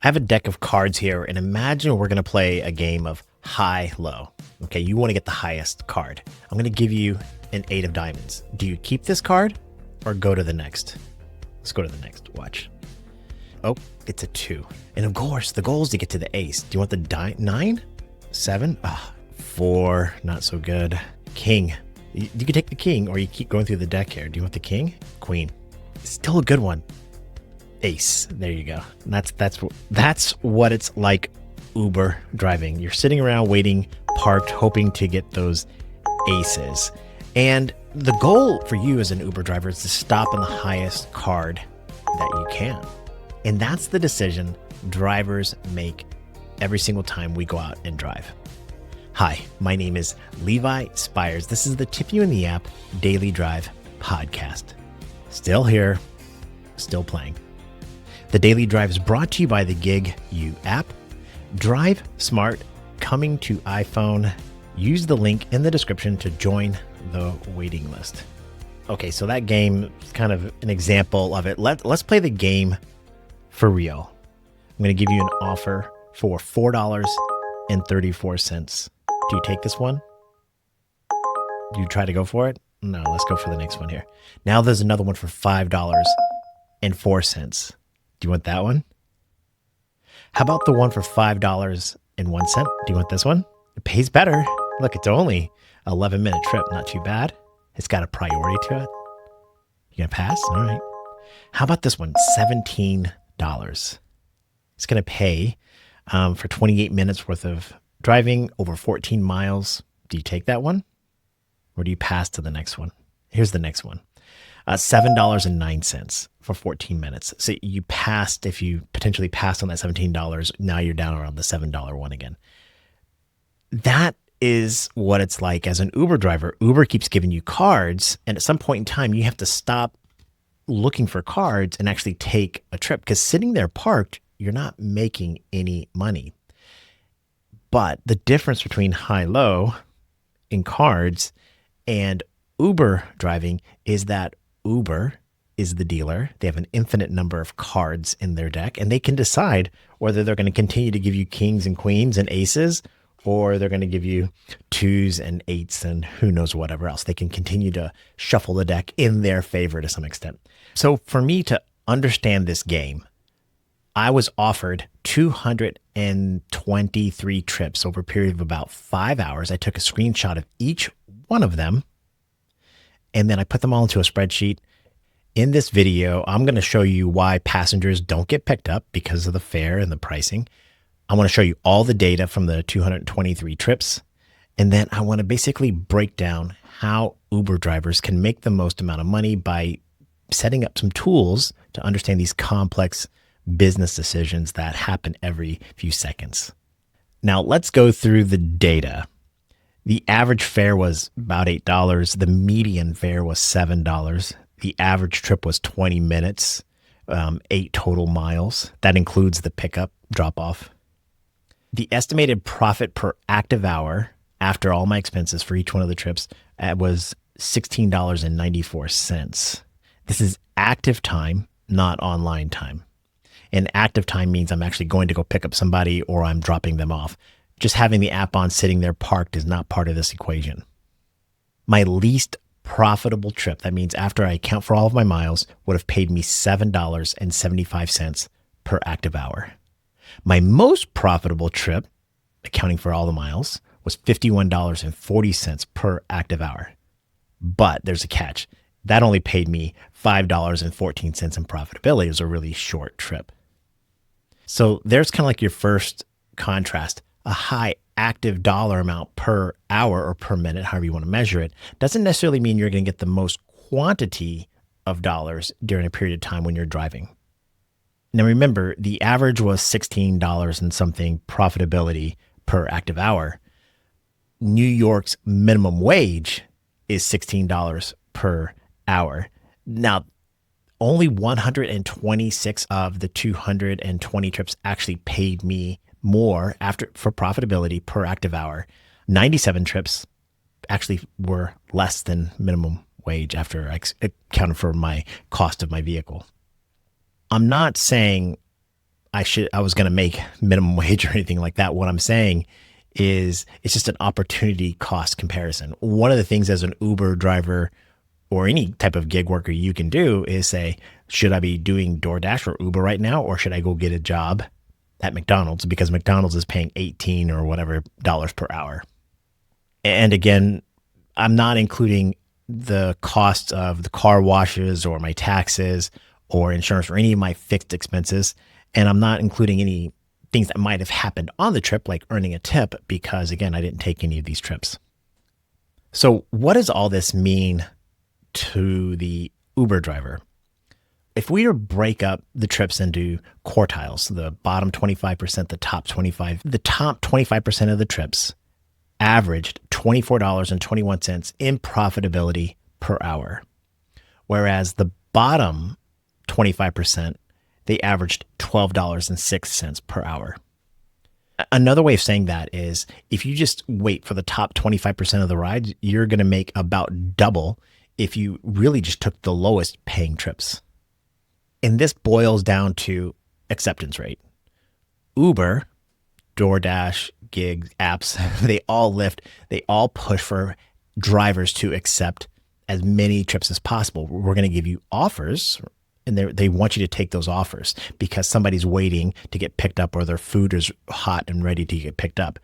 I have a deck of cards here, and imagine we're going to play a game of high-low. Okay, you want to get the highest card. I'm going to give you an 8 of diamonds. Do you keep this card or go to the next? Let's go to the next. Watch. Oh, it's a 2. And of course, the goal is to get to the ace. Do you want the 9? 7? 4. Not so good. King. You can take the king, or you keep going through the deck here. Do you want the king? Queen. Still a good one. Ace. There you go. That's what it's like Uber driving. You're sitting around waiting, parked, hoping to get those aces. And the goal for you as an Uber driver is to stop on the highest card that you can. And that's the decision drivers make every single time we go out and drive. Hi, my name is Levi Spires. This is the Tip You in the App Daily Drive podcast. Still here, still playing. The Daily Drive is brought to you by the GigU app. Drive smart, coming to iPhone. Use the link in the description to join the waiting list. Okay, so that game is kind of an example of it. Let's play the game for real. I'm going to give you an offer for $4.34. Do you take this one? Do you try to go for it? No, let's go for the next one here. Now there's another one for $5.04. Do you want that one? How about the one for $5.01? Do you want this one? It pays better. Look, it's only an 11-minute trip. Not too bad. It's got a priority to it. You gonna pass? All right. How about this one? $17. It's gonna pay for 28 minutes worth of driving over 14 miles. Do you take that one? Or do you pass to the next one? Here's the next one. $7.09 for 14 minutes. So you passed, if you potentially passed on that $17, now you're down around the $7 one again. That is what it's like as an Uber driver. Uber keeps giving you cards, and at some point in time, you have to stop looking for cards and actually take a trip, because sitting there parked, you're not making any money. But the difference between high-low in cards and Uber driving is that Uber is the dealer. They have an infinite number of cards in their deck, and they can decide whether they're going to continue to give you kings and queens and aces, or they're going to give you 2s and 8s and who knows whatever else. They can continue to shuffle the deck in their favor to some extent. So for me to understand this game, I was offered 223 trips over a period of about 5 hours. I took a screenshot of each one of them, and then I put them all into a spreadsheet. In this video, I'm going to show you why passengers don't get picked up because of the fare and the pricing. I want to show you all the data from the 223 trips. And then I want to basically break down how Uber drivers can make the most amount of money by setting up some tools to understand these complex business decisions that happen every few seconds. Now let's go through the data. The average fare was about $8. The median fare was $7. The average trip was 20 minutes, 8 total miles. That includes the pickup, drop off. The estimated profit per active hour after all my expenses for each one of the trips was $16.94. This is active time, not online time. And active time means I'm actually going to go pick up somebody or I'm dropping them off. Just having the app on sitting there parked is not part of this equation. My least profitable trip, that means after I account for all of my miles, would have paid me $7.75 per active hour. My most profitable trip, accounting for all the miles, was $51.40 per active hour. But there's a catch. That only paid me $5.14 in profitability. It was a really short trip. So there's kind of like your first contrast. A high active dollar amount per hour or per minute, however you want to measure it, doesn't necessarily mean you're going to get the most quantity of dollars during a period of time when you're driving. Now remember, the average was $16 and something profitability per active hour. New York's minimum wage is $16 per hour. Now, only 126 of the 220 trips actually paid me more for profitability per active hour. 97 trips actually were less than minimum wage after I accounted for my cost of my vehicle. I'm not saying I was going to make minimum wage or anything like that. What I'm saying is it's just an opportunity cost comparison. One of the things as an Uber driver or any type of gig worker you can do is say, should I be doing DoorDash or Uber right now, or should I go get a job at McDonald's because McDonald's is paying 18 or whatever dollars per hour. And again, I'm not including the cost of the car washes or my taxes or insurance or any of my fixed expenses. And I'm not including any things that might have happened on the trip, like earning a tip, because again, I didn't take any of these trips. So what does all this mean to the Uber driver? If we were to break up the trips into quartiles, the bottom 25%, the top 25% of the trips averaged $24.21 in profitability per hour. Whereas the bottom 25%, they averaged $12.06 per hour. Another way of saying that is if you just wait for the top 25% of the rides, you're going to make about double if you really just took the lowest paying trips. And this boils down to acceptance rate. Uber, DoorDash, Gig, apps, they all push for drivers to accept as many trips as possible. We're going to give you offers, and they want you to take those offers because somebody's waiting to get picked up or their food is hot and ready to get picked up.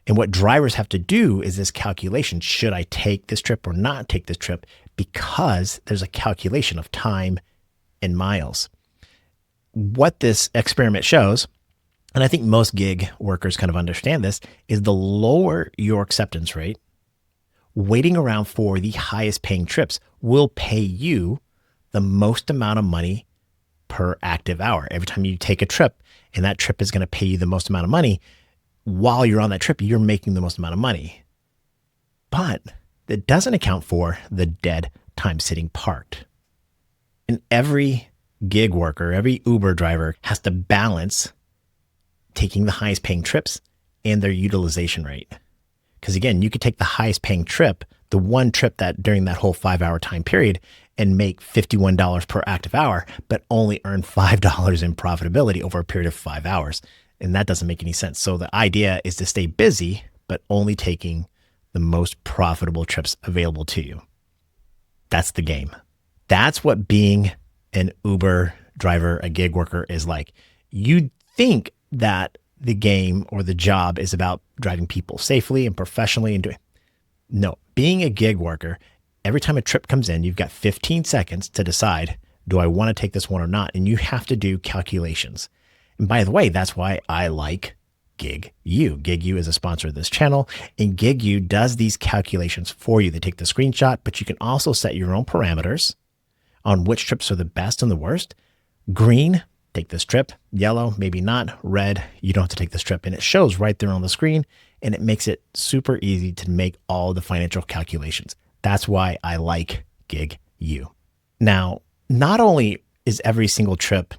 And what drivers have to do is this calculation. Should I take this trip or not take this trip? Because there's a calculation of time and miles. What this experiment shows, and I think most gig workers kind of understand this, is the lower your acceptance rate, waiting around for the highest paying trips will pay you the most amount of money per active hour. Every time you take a trip, and that trip is going to pay you the most amount of money, while you're on that trip, you're making the most amount of money. But it doesn't account for the dead time sitting parked. And every gig worker, every Uber driver has to balance taking the highest paying trips and their utilization rate. Because again, you could take the highest paying trip, the one trip that during that whole 5-hour time period, and make $51 per active hour, but only earn $5 in profitability over a period of 5 hours. And that doesn't make any sense. So the idea is to stay busy, but only taking the most profitable trips available to you. That's the game. That's what being an Uber driver, a gig worker is like. You think that the game or the job is about driving people safely and professionally and doing. No, being a gig worker, every time a trip comes in, you've got 15 seconds to decide, do I want to take this one or not? And you have to do calculations. And by the way, that's why I like GigU. GigU is a sponsor of this channel, and GigU does these calculations for you. They take the screenshot, but you can also set your own parameters on which trips are the best and the worst. Green, take this trip. Yellow, maybe not. Red, you don't have to take this trip. And it shows right there on the screen, and it makes it super easy to make all the financial calculations. That's why I like GigU. Now, not only is every single trip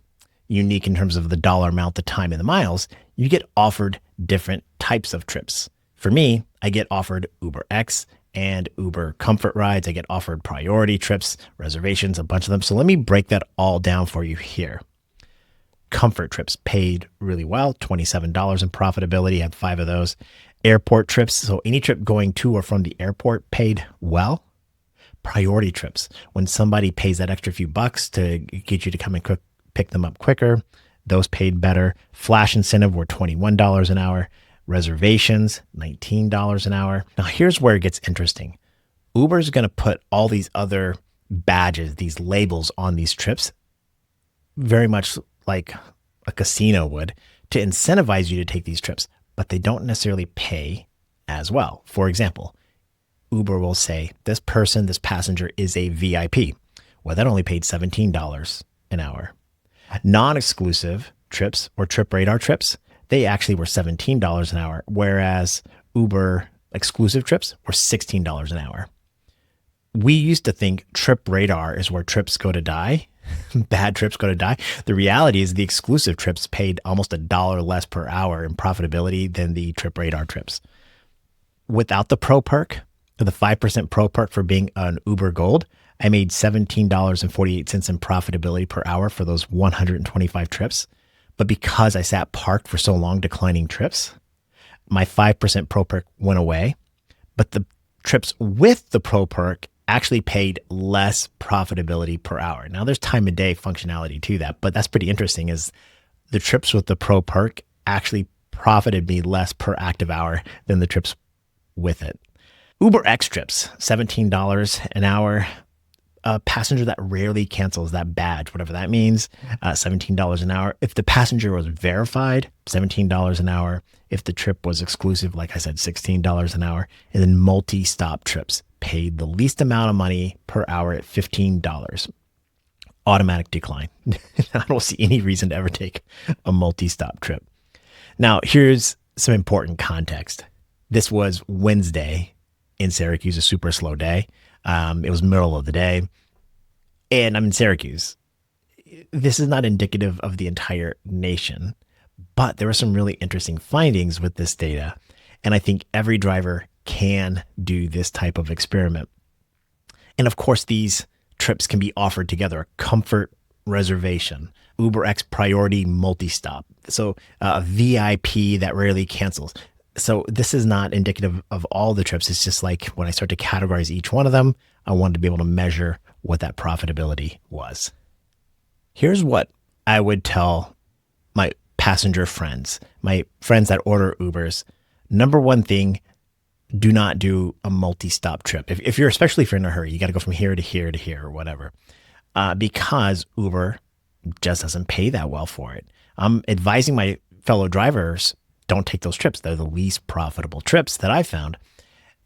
unique in terms of the dollar amount, the time, and the miles, you get offered different types of trips. For me, I get offered UberX and Uber Comfort rides. I get offered priority trips, reservations, a bunch of them. So let me break that all down for you here. Comfort trips paid really well, $27 in profitability. I had 5 of those. Airport trips, so any trip going to or from the airport paid well. Priority trips, when somebody pays that extra few bucks to get you to come and pick them up quicker, those paid better. Flash incentive were $21 an hour. Reservations, $19 an hour. Now here's where it gets interesting. Uber's going to put all these other badges, these labels on these trips, very much like a casino would, to incentivize you to take these trips, but they don't necessarily pay as well. For example, Uber will say, this passenger is a VIP. Well, that only paid $17 an hour. Non-exclusive trips or Trip Radar trips, they actually were $17 an hour, whereas Uber exclusive trips were $16 an hour. We used to think Trip Radar is where trips go to die. Bad trips go to die. The reality is the exclusive trips paid almost $1 less per hour in profitability than the Trip Radar trips. Without the pro perk, the 5% pro perk for being an Uber Gold, I made $17.48 in profitability per hour for those 125 trips. But because I sat parked for so long declining trips, my 5% pro perk went away. But the trips with the pro perk actually paid less profitability per hour. Now there's time of day functionality to that, but that's pretty interesting is the trips with the pro perk actually profited me less per active hour than the trips with it. UberX trips, $17 an hour. A passenger that rarely cancels that badge, whatever that means, $17 an hour. If the passenger was verified, $17 an hour. If the trip was exclusive, like I said, $16 an hour. And then multi-stop trips paid the least amount of money per hour at $15. Automatic decline. I don't see any reason to ever take a multi-stop trip. Now, here's some important context. This was Wednesday in Syracuse, a super slow day. It was middle of the day, and I'm in Syracuse. This is not indicative of the entire nation, but there were some really interesting findings with this data, and I think every driver can do this type of experiment. And of course, these trips can be offered together, a comfort reservation, UberX priority multi-stop, so a VIP that rarely cancels. So this is not indicative of all the trips. It's just like when I start to categorize each one of them, I wanted to be able to measure what that profitability was. Here's what I would tell my passenger friends, my friends that order Ubers. Number one thing, do not do a multi-stop trip. If you're, especially if you're in a hurry, you got to go from here to here to here or whatever, because Uber just doesn't pay that well for it. I'm advising my fellow drivers, don't take those trips. They're the least profitable trips that I found.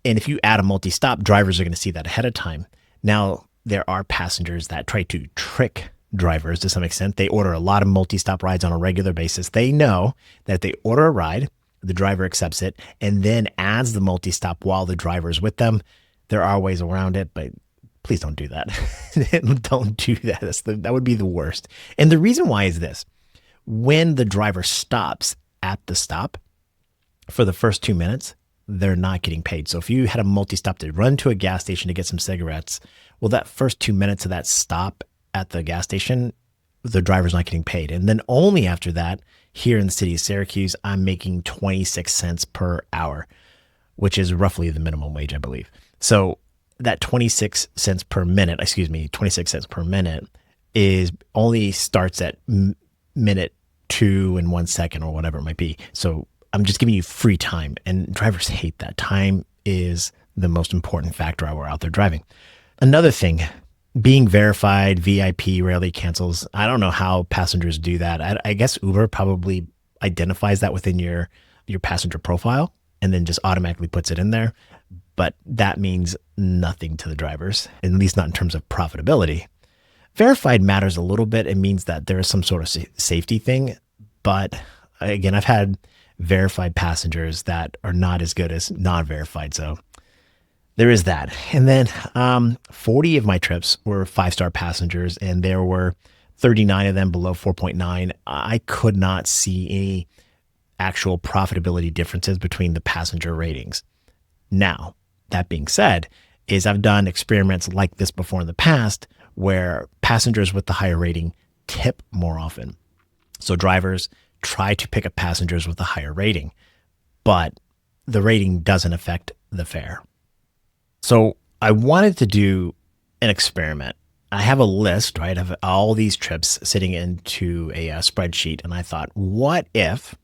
And if you add a multi-stop, drivers are going to see that ahead of time. Now, there are passengers that try to trick drivers to some extent. They order a lot of multi-stop rides on a regular basis. They know that if they order a ride, the driver accepts it and then adds the multi-stop while the driver's with them. There are ways around it, but please don't do that. Don't do that. That would be the worst. And the reason why is this. When the driver stops at the stop for the first 2 minutes, they're not getting paid. So if you had a multi-stop to run to a gas station to get some cigarettes, well, that first 2 minutes of that stop at the gas station, the driver's not getting paid. And then only after that, here in the city of Syracuse, I'm making 26 cents per hour, which is roughly the minimum wage, I believe. So that 26 cents per minute is only starts at minute 2 and 1 second or whatever it might be. So I'm just giving you free time, and drivers hate that. Time is the most important factor while we're out there driving. Another thing, being verified, VIP rarely cancels. I don't know how passengers do that. I guess Uber probably identifies that within your passenger profile and then just automatically puts it in there. But that means nothing to the drivers, at least not in terms of profitability. Verified matters a little bit. It means that there is some sort of safety thing. But again, I've had verified passengers that are not as good as non-verified. So there is that. And then 40 of my trips were 5-star passengers, and there were 39 of them below 4.9. I could not see any actual profitability differences between the passenger ratings. Now, that being said, is I've done experiments like this before in the past where passengers with the higher rating tip more often. So drivers try to pick up passengers with a higher rating, but the rating doesn't affect the fare. So I wanted to do an experiment. I have a list, right, of all these trips sitting into a spreadsheet. And I thought, what if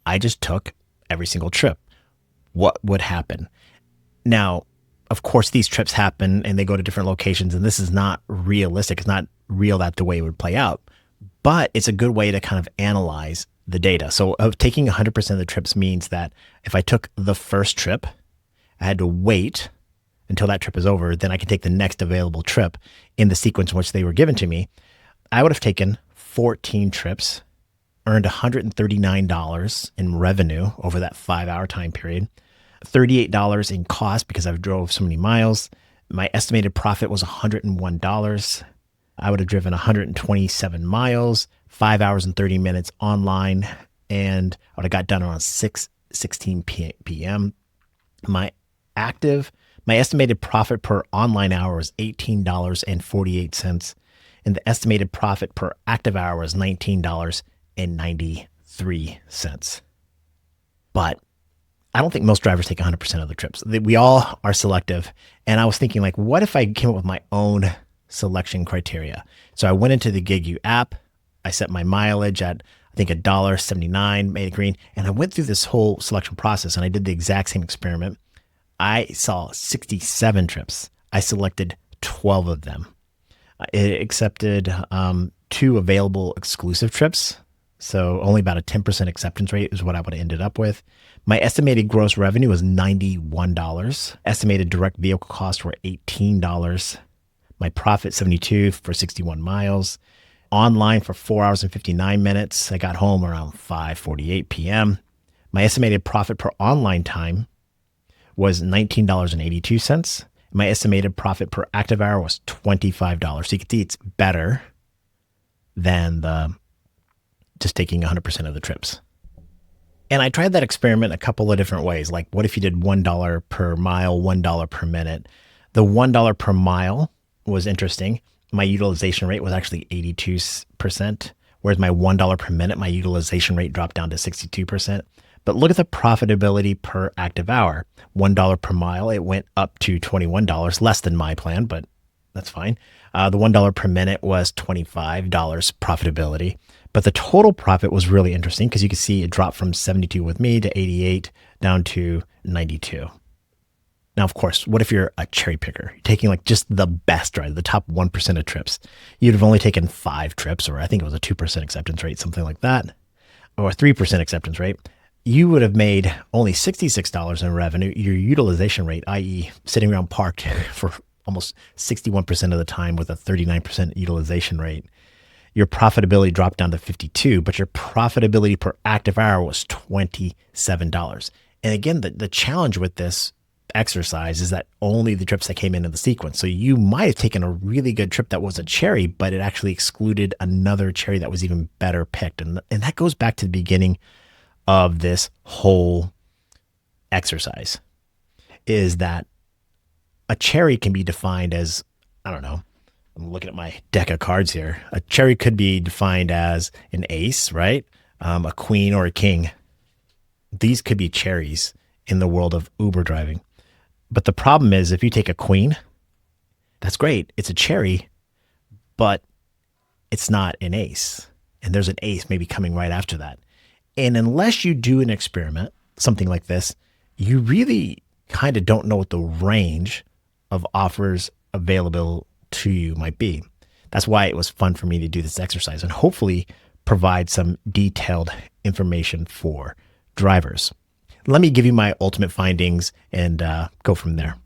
I just took every single trip? What would happen? Now, of course, these trips happen and they go to different locations, and this is not realistic. It's not real that the way it would play out, but it's a good way to kind of analyze the data. So taking 100% of the trips means that if I took the first trip, I had to wait until that trip is over, then I can take the next available trip in the sequence in which they were given to me. I would have taken 14 trips, earned $139 in revenue over that 5-hour time period, $38 in cost because I've drove so many miles. My estimated profit was $101. I would have driven 127 miles, 5 hours and 30 minutes online, and I would have got done around 6:16 p.m. My estimated profit per online hour was $18.48, and the estimated profit per active hour was $19.80. $1.93. But I don't think most drivers take 100% of the trips. We all are selective. And I was thinking, like, what if I came up with my own selection criteria? So I went into the GigU app. I set my mileage at, I think, $1.79, made it green. And I went through this whole selection process and I did the exact same experiment. I saw 67 trips. I selected 12 of them. It accepted 2 available exclusive trips. So only about a 10% acceptance rate is what I would have ended up with. My estimated gross revenue was $91. Estimated direct vehicle costs were $18. My profit, $72 for 61 miles. Online for 4 hours and 59 minutes. I got home around 5:48 p.m. My estimated profit per online time was $19.82. My estimated profit per active hour was $25. So you can see it's better than just taking 100% of the trips. And I tried that experiment a couple of different ways. Like, what if you did $1 per mile, $1 per minute? The $1 per mile was interesting. My utilization rate was actually 82%, whereas my $1 per minute, my utilization rate dropped down to 62%. But look at the profitability per active hour. $1 per mile, it went up to $21, less than my plan, but that's fine. The $1 per minute was $25 profitability. But the total profit was really interesting because you can see it dropped from 72 with me to 88 down to 92. Now, of course, what if you're a cherry picker? You're taking like just the best drive, the top 1% of trips. You'd have only taken 5 trips, or I think it was a 2% acceptance rate, something like that, or a 3% acceptance rate. You would have made only $66 in revenue. Your utilization rate, i.e. sitting around parked for almost 61% of the time with a 39% utilization rate. Your profitability dropped down to 52, but your profitability per active hour was $27. And again, the challenge with this exercise is that only the trips that came into the sequence. So you might have taken a really good trip that was a cherry, but it actually excluded another cherry that was even better picked. And that goes back to the beginning of this whole exercise, is that a cherry can be defined as, I don't know, I'm looking at my deck of cards here. A cherry could be defined as an ace, right? A queen or a king. These could be cherries in the world of Uber driving. But the problem is, if you take a queen, that's great. It's a cherry, but it's not an ace. And there's an ace maybe coming right after that. And unless you do an experiment, something like this, you really kind of don't know what the range of offers available to you might be. That's why it was fun for me to do this exercise and hopefully provide some detailed information for drivers. Let me give you my ultimate findings and go from there.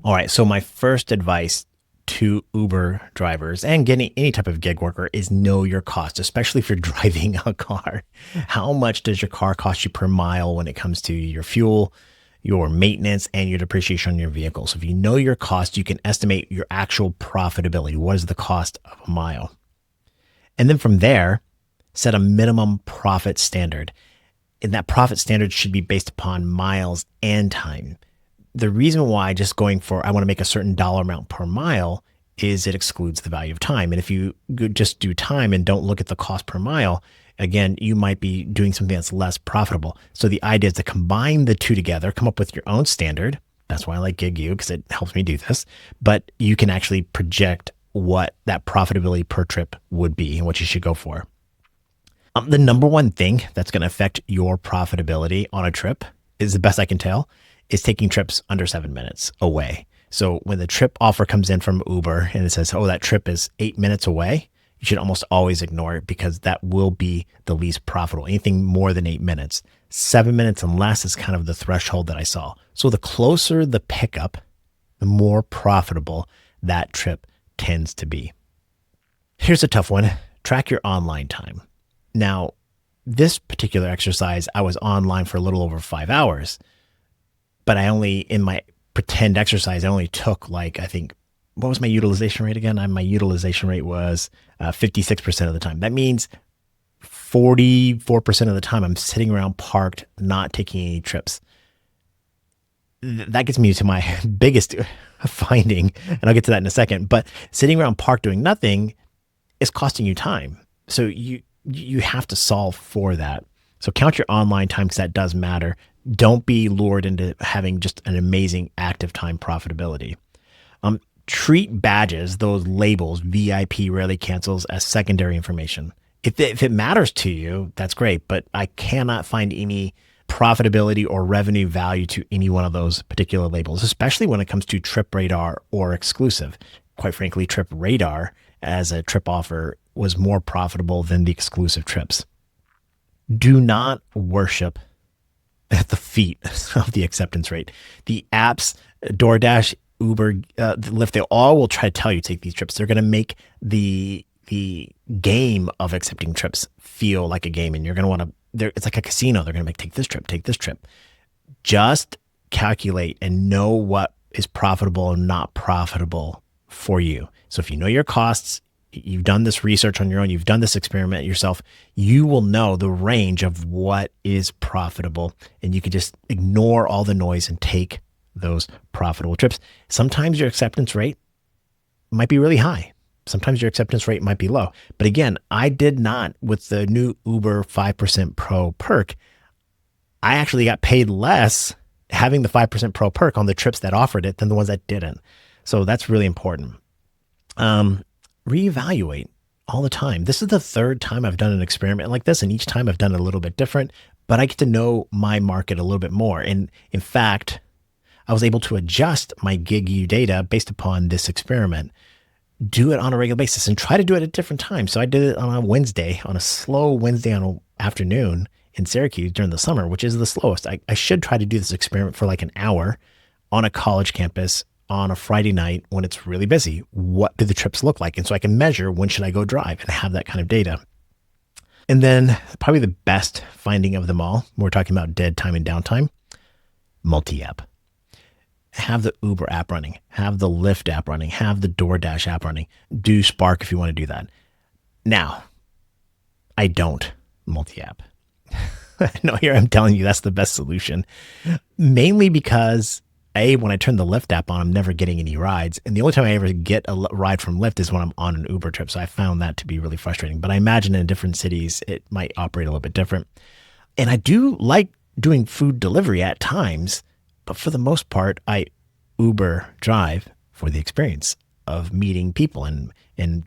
All right, so my first advice to Uber drivers and getting any type of gig worker is know your cost, especially if you're driving a car. How much does your car cost you per mile when it comes to your fuel, your maintenance, and your depreciation on your vehicle? So if you know your cost, you can estimate your actual profitability. What is the cost of a mile? And then from there, set a minimum profit standard. And that profit standard should be based upon miles and time. The reason why just going for, I want to make a certain dollar amount per mile, is it excludes the value of time. And if you just do time and don't look at the cost per mile, again, you might be doing something that's less profitable. So the idea is to combine the two together, come up with your own standard. That's why I like GigU, because it helps me do this. But you can actually project what that profitability per trip would be and what you should go for. The number one thing that's going to affect your profitability on a trip, is the best I can tell, is taking trips under 7 minutes away. So when the trip offer comes in from Uber and it says, oh, that trip is 8 minutes away, you should almost always ignore it, because that will be the least profitable. Anything more than 8 minutes, 7 minutes and less is kind of the threshold that I saw. So the closer the pickup, the more profitable that trip tends to be. Here's a tough one. Track your online time. Now, this particular exercise, I was online for a little over 5 hours, but in my pretend exercise, I only took like, I think, what was my utilization rate again? My utilization rate was 56% of the time. That means 44% of the time I'm sitting around parked, not taking any trips. That gets me to my biggest finding, and I'll get to that in a second. But sitting around parked doing nothing is costing you time. So you have to solve for that. So count your online time because that does matter. Don't be lured into having just an amazing active time profitability. Treat badges, those labels, VIP rarely cancels, as secondary information. If it matters to you, that's great, but I cannot find any profitability or revenue value to any one of those particular labels, especially when it comes to Trip Radar or exclusive. Quite frankly, Trip Radar as a trip offer was more profitable than the exclusive trips. Do not worship at the feet of the acceptance rate. The apps, DoorDash, Uber, Lyft, they all will try to tell you to take these trips. They're going to make the game of accepting trips feel like a game, and you're going to want to. It's like a casino. They're going to make take this trip, take this trip. Just calculate and know what is profitable and not profitable for you. So if you know your costs, you've done this research on your own, you've done this experiment yourself, you will know the range of what is profitable, and you can just ignore all the noise and take those profitable trips. Sometimes your acceptance rate might be really high. Sometimes your acceptance rate might be low. But again, I did not, with the new Uber 5% Pro perk, I actually got paid less having the 5% Pro perk on the trips that offered it than the ones that didn't. So that's really important. Reevaluate all the time. This is the third time I've done an experiment like this, and each time I've done it a little bit different, but I get to know my market a little bit more. And in fact, I was able to adjust my GigU data based upon this experiment, do it on a regular basis, and try to do it at different times. So I did it on a Wednesday, on a slow Wednesday on an afternoon in Syracuse during the summer, which is the slowest. I should try to do this experiment for like an hour on a college campus on a Friday night when it's really busy. What do the trips look like? And so I can measure when should I go drive and have that kind of data. And then probably the best finding of them all, we're talking about dead time and downtime, multi-app. Have the Uber app running, have the Lyft app running, have the DoorDash app running. Do Spark if you want to do that. Now, I don't multi-app. No, here I'm telling you that's the best solution. Mainly because when I turn the Lyft app on, I'm never getting any rides. And the only time I ever get a ride from Lyft is when I'm on an Uber trip. So I found that to be really frustrating. But I imagine in different cities, it might operate a little bit different. And I do like doing food delivery at times, but for the most part, I Uber drive for the experience of meeting people and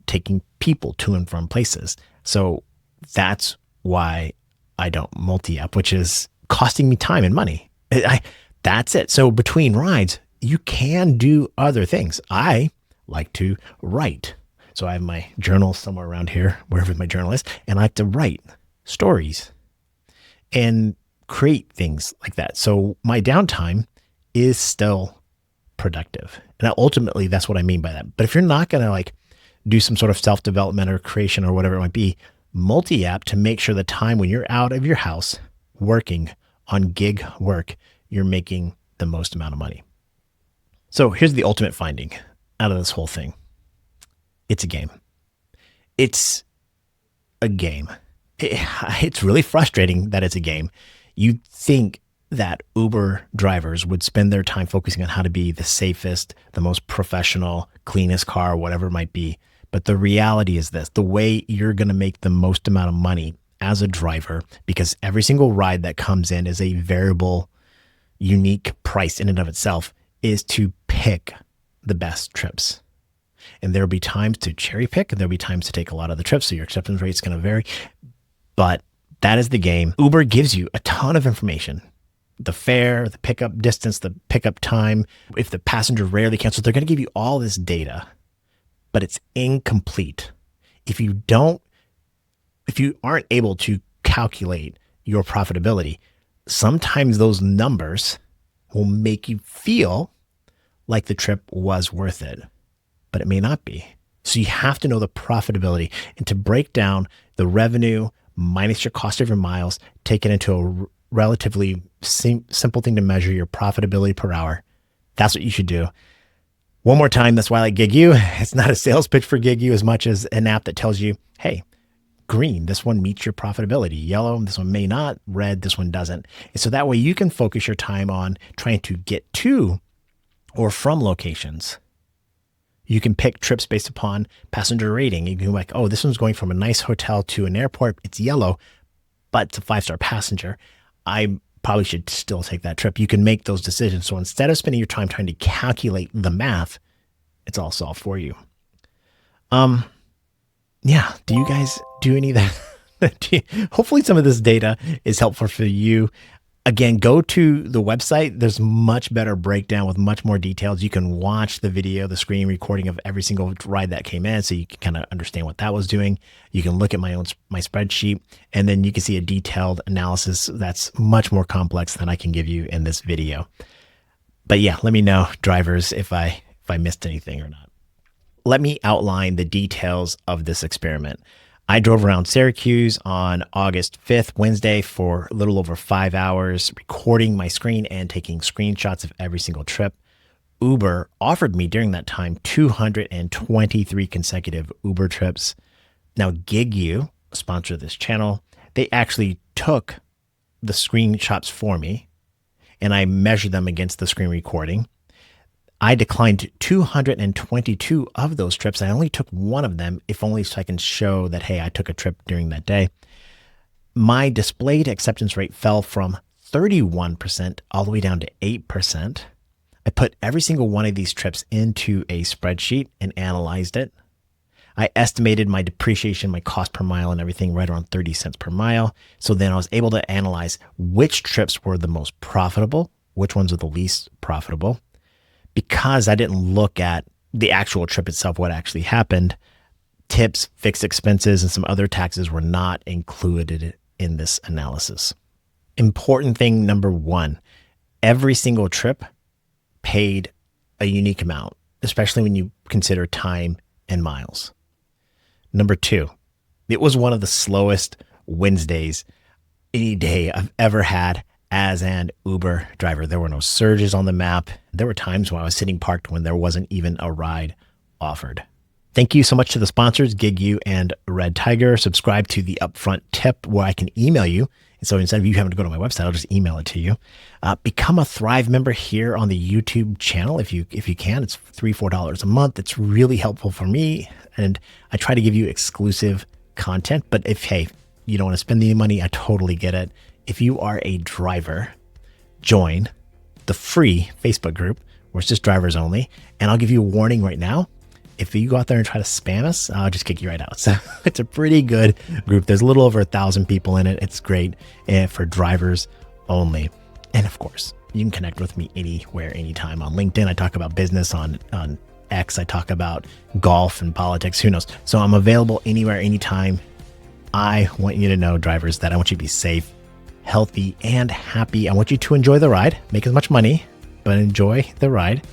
taking people to and from places. So that's why I don't multi-app, which is costing me time and money. That's it. So between rides, you can do other things. I like to write. So I have my journal somewhere around here, wherever my journal is, and I like to write stories and create things like that. So my downtime is still productive. And ultimately, that's what I mean by that. But if you're not going to like do some sort of self-development or creation or whatever it might be, multi-app to make sure the time when you're out of your house working on gig work, you're making the most amount of money. So here's the ultimate finding out of this whole thing. It's a game. It's a game. It's really frustrating that it's a game. You'd think that Uber drivers would spend their time focusing on how to be the safest, the most professional, cleanest car, whatever it might be. But the reality is this: the way you're going to make the most amount of money as a driver, because every single ride that comes in is a variable, unique price in and of itself, is to pick the best trips. And there'll be times to cherry pick, and there'll be times to take a lot of the trips. So your acceptance rate is going to vary. But that is the game. Uber gives you a ton of information. The fare, the pickup distance, the pickup time. If the passenger rarely cancels, they're going to give you all this data, but it's incomplete. If you aren't able to calculate your profitability, sometimes those numbers will make you feel like the trip was worth it, but it may not be. So you have to know the profitability, and to break down the revenue minus your cost of your miles, take it into a relatively simple thing to measure your profitability per hour. That's what you should do. One more time, that's why I like GigU. It's not a sales pitch for GigU as much as an app that tells you, hey, green, this one meets your profitability. Yellow, this one may not. Red, this one doesn't. And so that way you can focus your time on trying to get to or from locations You can pick trips based upon passenger rating. You can be like, oh, this one's going from a nice hotel to an airport. It's yellow, but it's a 5-star passenger. I probably should still take that trip. You can make those decisions. So instead of spending your time trying to calculate the math, it's all solved for you. Yeah. Do you guys do any of that? Hopefully some of this data is helpful for you. Again, go to the website. There's much better breakdown with much more details. You can watch the video, the screen recording of every single ride that came in, so you can kind of understand what that was doing. You can look at my spreadsheet, and then you can see a detailed analysis that's much more complex than I can give you in this video. But yeah, let me know, drivers, if I missed anything or not. Let me outline the details of this experiment. I drove around Syracuse on August 5th, Wednesday, for a little over 5 hours, recording my screen and taking screenshots of every single trip. Uber offered me during that time 223 consecutive Uber trips. Now, GigU, a sponsor of this channel, they actually took the screenshots for me, and I measured them against the screen recording. I declined 222 of those trips. I only took one of them, if only so I can show that, hey, I took a trip during that day. My displayed acceptance rate fell from 31% all the way down to 8%. I put every single one of these trips into a spreadsheet and analyzed it. I estimated my depreciation, my cost per mile and everything right around 30 cents per mile. So then I was able to analyze which trips were the most profitable, which ones were the least profitable. Because I didn't look at the actual trip itself, what actually happened, tips, fixed expenses, and some other taxes were not included in this analysis. Important thing number one, every single trip paid a unique amount, especially when you consider time and miles. Number two, it was one of the slowest Wednesdays any day I've ever had as an Uber driver. There were no surges on the map. There were times when I was sitting parked when there wasn't even a ride offered. Thank you so much to the sponsors, GigU and Red Tiger. Subscribe to the upfront tip where I can email you. And so instead of you having to go to my website, I'll just email it to you. Become a Thrive member here on the YouTube channel if you can. It's $3, $4 a month. It's really helpful for me. And I try to give you exclusive content. But if, hey, you don't want to spend any money, I totally get it. If you are a driver, join the free Facebook group where it's just drivers only. And I'll give you a warning right now. If you go out there and try to spam us, I'll just kick you right out. So it's a pretty good group. There's a little over 1,000 people in it. It's great for drivers only. And of course, you can connect with me anywhere, anytime. On LinkedIn, I talk about business. On X, I talk about golf and politics. Who knows? So I'm available anywhere, anytime. I want you to know, drivers, that I want you to be safe, healthy, and happy. I want you to enjoy the ride, make as much money, but enjoy the ride.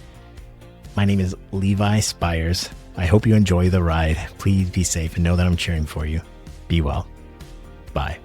My name is Levi Spires. I hope you enjoy the ride. Please be safe and know that I'm cheering for you. Be well. Bye.